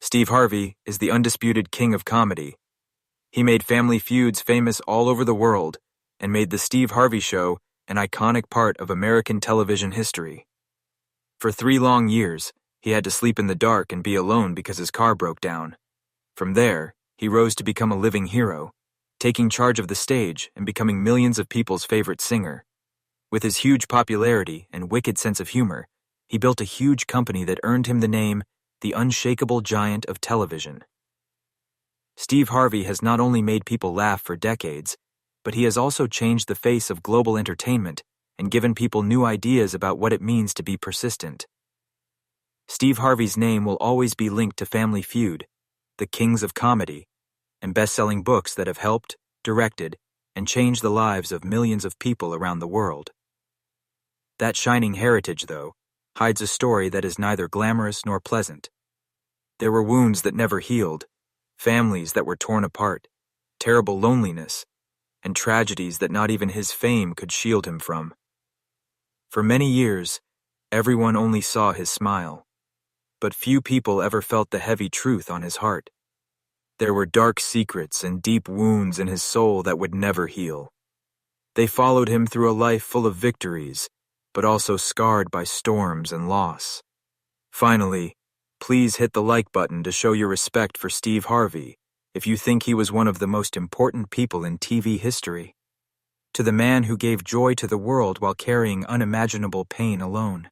Steve Harvey is the undisputed king of comedy. He made Family Feuds famous all over the world and made The Steve Harvey Show an iconic part of American television history. For 3 long years, he had to sleep in the dark and be alone because his car broke down. From there, he rose to become a living hero, taking charge of the stage and becoming millions of people's favorite singer. With his huge popularity and wicked sense of humor, he built a huge company that earned him the name the unshakable giant of television. Steve Harvey has not only made people laugh for decades, but he has also changed the face of global entertainment and given people new ideas about what it means to be persistent. Steve Harvey's name will always be linked to Family Feud, the kings of comedy, and best-selling books that have helped, directed, and changed the lives of millions of people around the world. That shining heritage, though, hides a story that is neither glamorous nor pleasant. There were wounds that never healed, families that were torn apart, terrible loneliness, and tragedies that not even his fame could shield him from. For many years, everyone only saw his smile, but few people ever felt the heavy truth on his heart. There were dark secrets and deep wounds in his soul that would never heal. They followed him through a life full of victories, but also scarred by storms and loss. Finally, please hit the like button to show your respect for Steve Harvey if you think he was one of the most important people in TV history. To the man who gave joy to the world while carrying unimaginable pain alone.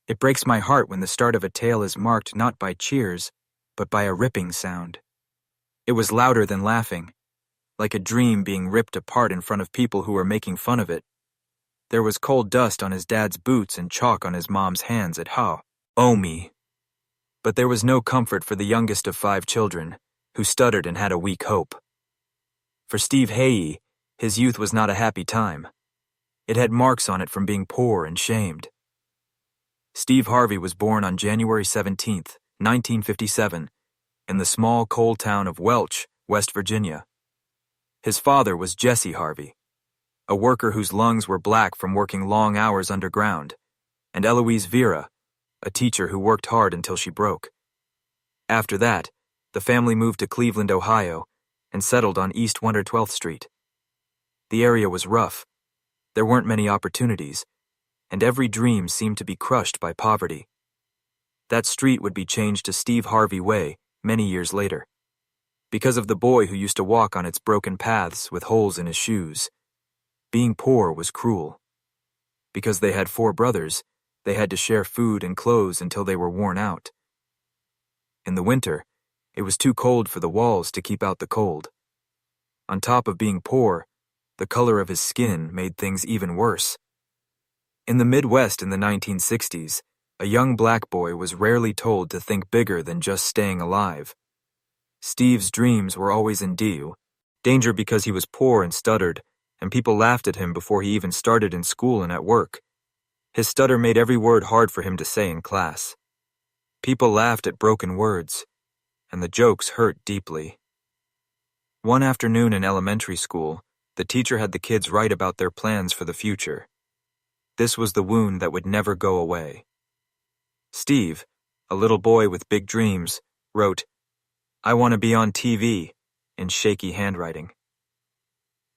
It breaks my heart when the start of a tale is marked not by cheers, but by a ripping sound. It was louder than laughing, like a dream being ripped apart in front of people who were making fun of it. There was cold dust on his dad's boots and chalk on his mom's hands at how, oh me. But there was no comfort for the youngest of 5 children, who stuttered and had a weak hope. For Steve Harvey, his youth was not a happy time. It had marks on it from being poor and shamed. Steve Harvey was born on January 17, 1957, in the small coal town of Welch, West Virginia. His father was Jesse Harvey, a worker whose lungs were black from working long hours underground, and Eloise Vera, a teacher who worked hard until she broke. After that, the family moved to Cleveland, Ohio, and settled on East 112th Street. The area was rough. There weren't many opportunities, and every dream seemed to be crushed by poverty. That street would be changed to Steve Harvey Way many years later, because of the boy who used to walk on its broken paths with holes in his shoes. Being poor was cruel. Because they had 4 brothers, they had to share food and clothes until they were worn out. In the winter, it was too cold for the walls to keep out the cold. On top of being poor, the color of his skin made things even worse. In the Midwest in the 1960s, a young black boy was rarely told to think bigger than just staying alive. Steve's dreams were always in danger because he was poor and stuttered, and people laughed at him before he even started in school and at work. His stutter made every word hard for him to say in class. People laughed at broken words, and the jokes hurt deeply. One afternoon in elementary school, the teacher had the kids write about their plans for the future. This was the wound that would never go away. Steve, a little boy with big dreams, wrote, "I want to be on TV," in shaky handwriting.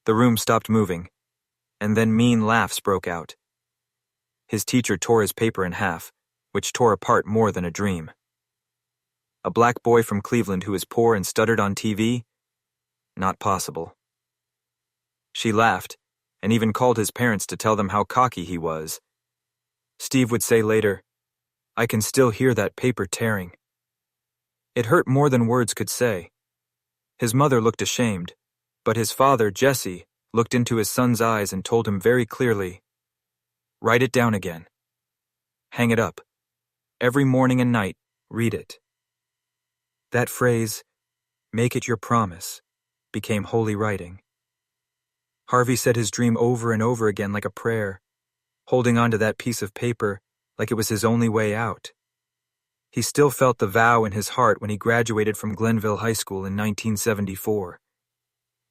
The room stopped moving, and then mean laughs broke out. His teacher tore his paper in half, which tore apart more than a dream. A black boy from Cleveland who is poor and stuttered on TV? Not possible. She laughed, and even called his parents to tell them how cocky he was. Steve would say later, "I can still hear that paper tearing." It hurt more than words could say. His mother looked ashamed, but his father, Jesse, looked into his son's eyes and told him very clearly, "Write it down again. Hang it up. Every morning and night, read it." That phrase, "Make it your promise," became holy writing. Harvey said his dream over and over again like a prayer, holding onto that piece of paper like it was his only way out. He still felt the vow in his heart when he graduated from Glenville High School in 1974.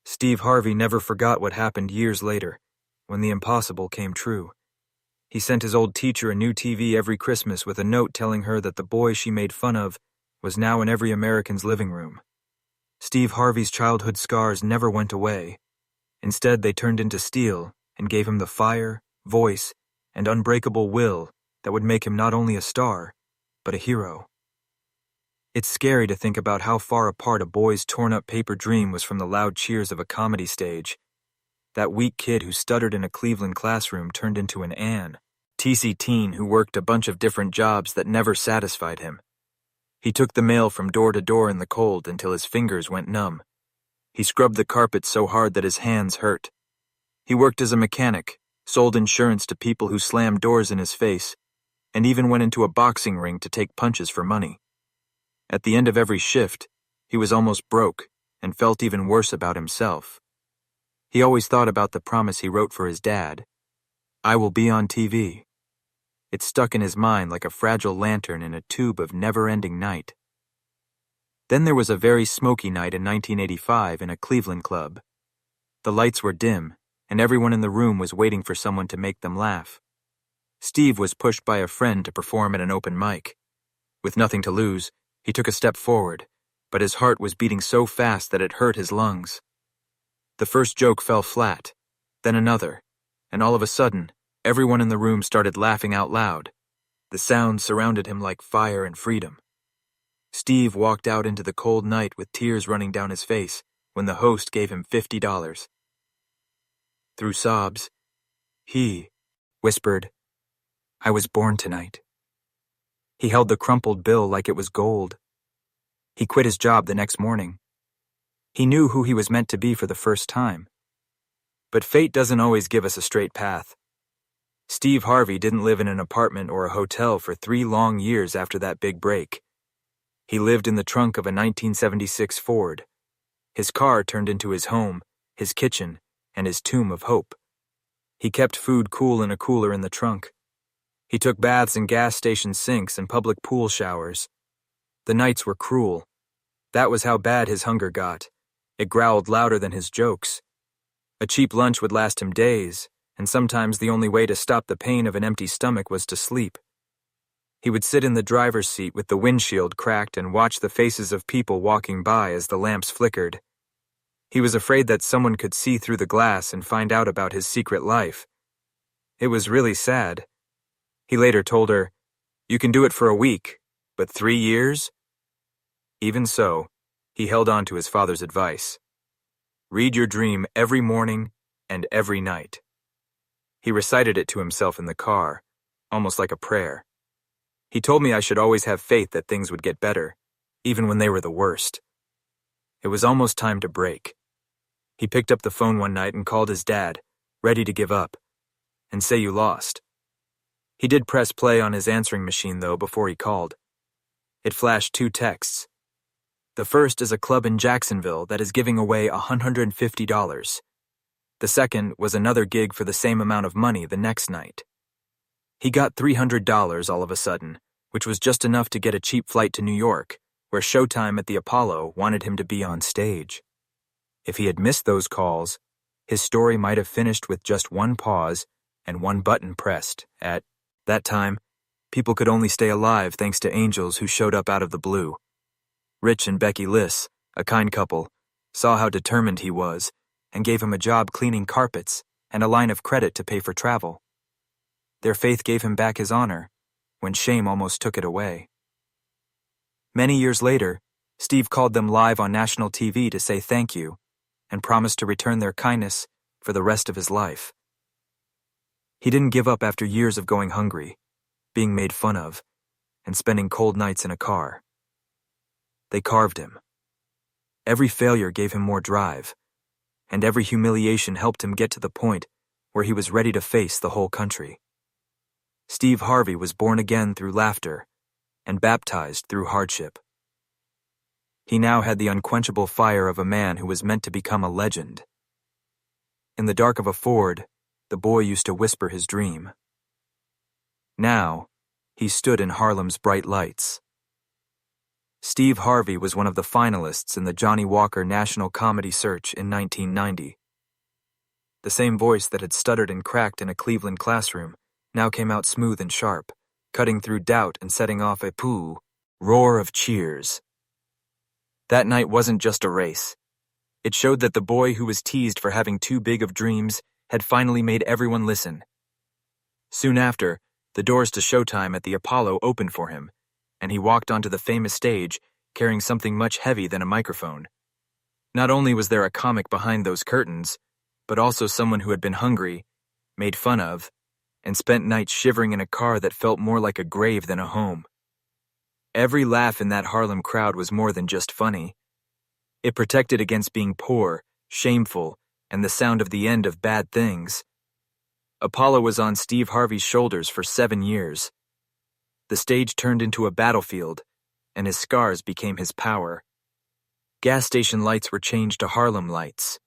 Steve Harvey never forgot what happened years later, when the impossible came true. He sent his old teacher a new TV every Christmas with a note telling her that the boy she made fun of was now in every American's living room. Steve Harvey's childhood scars never went away. Instead, they turned into steel and gave him the fire, voice, and unbreakable will that would make him not only a star, but a hero. It's scary to think about how far apart a boy's torn-up paper dream was from the loud cheers of a comedy stage. That weak kid who stuttered in a Cleveland classroom turned into an TC teen who worked a bunch of different jobs that never satisfied him. He took the mail from door to door in the cold until his fingers went numb. He scrubbed the carpet so hard that his hands hurt. He worked as a mechanic, sold insurance to people who slammed doors in his face, and even went into a boxing ring to take punches for money. At the end of every shift, he was almost broke and felt even worse about himself. He always thought about the promise he wrote for his dad. "I will be on TV." It stuck in his mind like a fragile lantern in a tube of never-ending night. Then there was a very smoky night in 1985 in a Cleveland club. The lights were dim, and everyone in the room was waiting for someone to make them laugh. Steve was pushed by a friend to perform at an open mic. With nothing to lose, he took a step forward, but his heart was beating so fast that it hurt his lungs. The first joke fell flat, then another, and all of a sudden, everyone in the room started laughing out loud. The sound surrounded him like fire and freedom. Steve walked out into the cold night with tears running down his face when the host gave him $50. Through sobs, he whispered, "I was born tonight." He held the crumpled bill like it was gold. He quit his job the next morning. He knew who he was meant to be for the first time. But fate doesn't always give us a straight path. Steve Harvey didn't live in an apartment or a hotel for 3 long years after that big break. He lived in the trunk of a 1976 Ford. His car turned into his home, his kitchen, and his tomb of hope. He kept food cool in a cooler in the trunk. He took baths in gas station sinks and public pool showers. The nights were cruel. That was how bad his hunger got. It growled louder than his jokes. A cheap lunch would last him days, and sometimes the only way to stop the pain of an empty stomach was to sleep. He would sit in the driver's seat with the windshield cracked and watch the faces of people walking by as the lamps flickered. He was afraid that someone could see through the glass and find out about his secret life. It was really sad. He later told her, "You can do it for a week, but 3 years?" Even so, he held on to his father's advice. Read your dream every morning and every night. He recited it to himself in the car, almost like a prayer. He told me I should always have faith that things would get better, even when they were the worst. It was almost time to break. He picked up the phone one night and called his dad, ready to give up, and say you lost. He did press play on his answering machine, though, before he called. It flashed 2 texts. The first is a club in Jacksonville that is giving away $150. The second was another gig for the same amount of money the next night. He got $300 all of a sudden, which was just enough to get a cheap flight to New York, where Showtime at the Apollo wanted him to be on stage. If he had missed those calls, his story might have finished with just one pause and one button pressed. At that time, people could only stay alive thanks to angels who showed up out of the blue. Rich and Becky Liss, a kind couple, saw how determined he was and gave him a job cleaning carpets and a line of credit to pay for travel. Their faith gave him back his honor, when shame almost took it away. Many years later, Steve called them live on national TV to say thank you and promised to return their kindness for the rest of his life. He didn't give up after years of going hungry, being made fun of, and spending cold nights in a car. They carved him. Every failure gave him more drive, and every humiliation helped him get to the point where he was ready to face the whole country. Steve Harvey was born again through laughter and baptized through hardship. He now had the unquenchable fire of a man who was meant to become a legend. In the dark of a Ford, the boy used to whisper his dream. Now, he stood in Harlem's bright lights. Steve Harvey was one of the finalists in the Johnny Walker National Comedy Search in 1990. The same voice that had stuttered and cracked in a Cleveland classroom now came out smooth and sharp, cutting through doubt and setting off a poo Roar of cheers. That night wasn't just a race. It showed that the boy who was teased for having too big of dreams had finally made everyone listen. Soon after, the doors to Showtime at the Apollo opened for him, and he walked onto the famous stage carrying something much heavier than a microphone. Not only was there a comic behind those curtains, but also someone who had been hungry, made fun of, and spent nights shivering in a car that felt more like a grave than a home. Every laugh in that Harlem crowd was more than just funny. It protected against being poor, shameful, and the sound of the end of bad things. Apollo was on Steve Harvey's shoulders for 7 years. The stage turned into a battlefield, and his scars became his power. Gas station lights were changed to Harlem lights.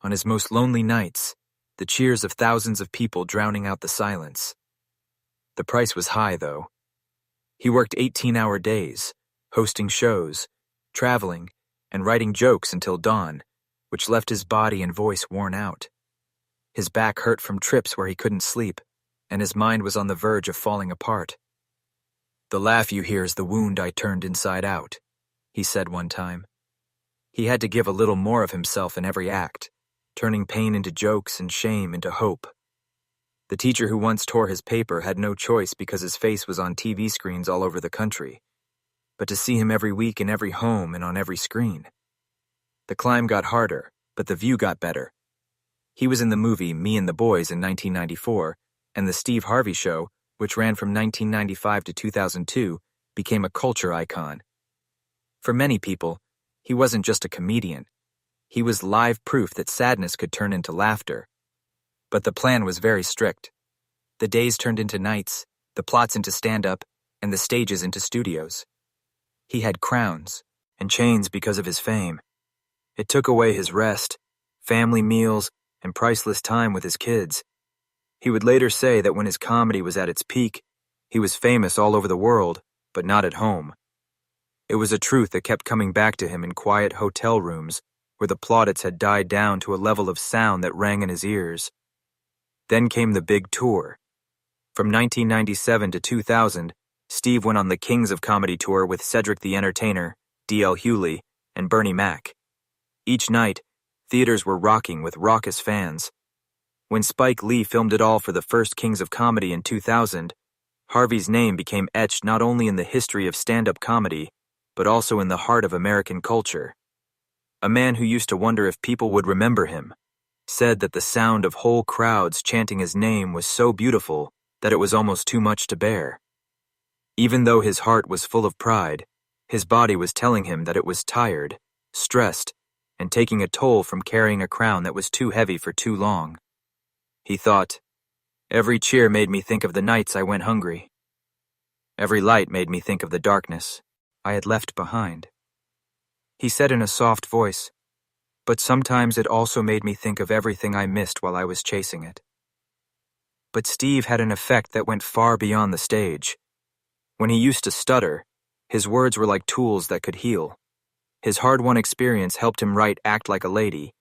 On his most lonely nights, the cheers of thousands of people drowning out the silence. The price was high, though. He worked 18-hour days, hosting shows, traveling, and writing jokes until dawn, which left his body and voice worn out. His back hurt from trips where he couldn't sleep, and his mind was on the verge of falling apart. "The laugh you hear is the wound I turned inside out," he said one time. He had to give a little more of himself in every act, turning pain into jokes and shame into hope. The teacher who once tore his paper had no choice because his face was on TV screens all over the country, but to see him every week in every home and on every screen. The climb got harder, but the view got better. He was in the movie Me and the Boys in 1994, and The Steve Harvey Show, which ran from 1995 to 2002, became a culture icon. For many people, he wasn't just a comedian. He was live proof that sadness could turn into laughter. But the plan was very strict. The days turned into nights, the plots into stand-up, and the stages into studios. He had crowns and chains because of his fame. It took away his rest, family meals, and priceless time with his kids. He would later say that when his comedy was at its peak, he was famous all over the world, but not at home. It was a truth that kept coming back to him in quiet hotel rooms where the plaudits had died down to a level of sound that rang in his ears. Then came the big tour. From 1997 to 2000, Steve went on the Kings of Comedy tour with Cedric the Entertainer, D.L. Hewley, and Bernie Mac. Each night, theaters were rocking with raucous fans. When Spike Lee filmed it all for the first Kings of Comedy in 2000, Harvey's name became etched not only in the history of stand-up comedy, but also in the heart of American culture. A man who used to wonder if people would remember him said that the sound of whole crowds chanting his name was so beautiful that it was almost too much to bear. Even though his heart was full of pride, his body was telling him that it was tired, stressed, and taking a toll from carrying a crown that was too heavy for too long. He thought, "Every cheer made me think of the nights I went hungry. Every light made me think of the darkness I had left behind." He said in a soft voice, "But sometimes it also made me think of everything I missed while I was chasing it." But Steve had an effect that went far beyond the stage. When he used to stutter, his words were like tools that could heal. His hard-won experience helped him write Act Like a Lady,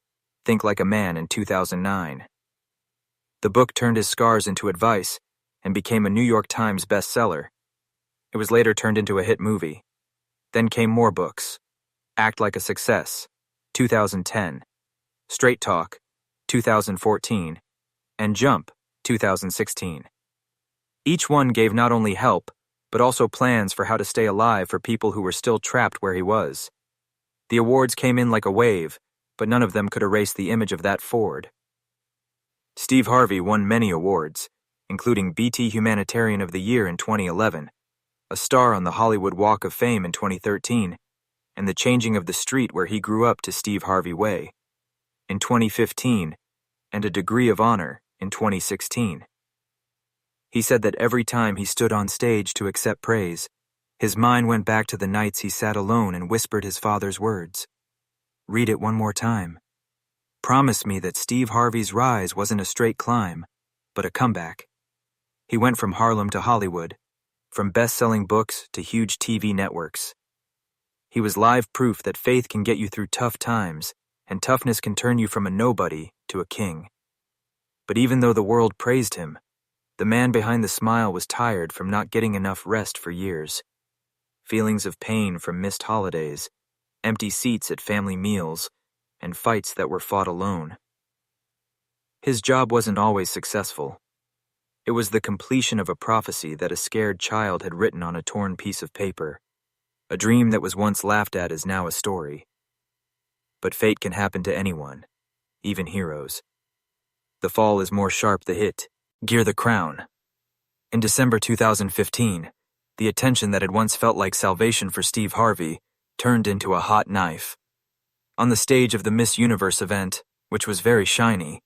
Think Like a Man in 2009. The book turned his scars into advice and became a New York Times bestseller. It was later turned into a hit movie. Then came more books. Act Like a Success, 2010, Straight Talk, 2014, and Jump, 2016. Each one gave not only help, but also plans for how to stay alive for people who were still trapped where he was. The awards came in like a wave, but none of them could erase the image of that Ford. Steve Harvey won many awards, including BT Humanitarian of the Year in 2011, a star on the Hollywood Walk of Fame in 2013, and the changing of the street where he grew up to Steve Harvey Way in 2015, and a degree of honor in 2016. He said that every time he stood on stage to accept praise, his mind went back to the nights he sat alone and whispered his father's words. "Read it one more time. Promise me that Steve Harvey's rise wasn't a straight climb, but a comeback." He went from Harlem to Hollywood, from best-selling books to huge TV networks. He was live proof that faith can get you through tough times, and toughness can turn you from a nobody to a king. But even though the world praised him, the man behind the smile was tired from not getting enough rest for years. feelings of pain from missed holidays, empty seats at family meals, and fights that were fought alone. His job wasn't always successful. It was the completion of a prophecy that a scared child had written on a torn piece of paper. A dream that was once laughed at is now a story. But fate can happen to anyone, even heroes. The fall is more sharp the hit. Gear the crown. In December 2015, the attention that had once felt like salvation for Steve Harvey turned into a hot knife. On the stage of the Miss Universe event, which was very shiny,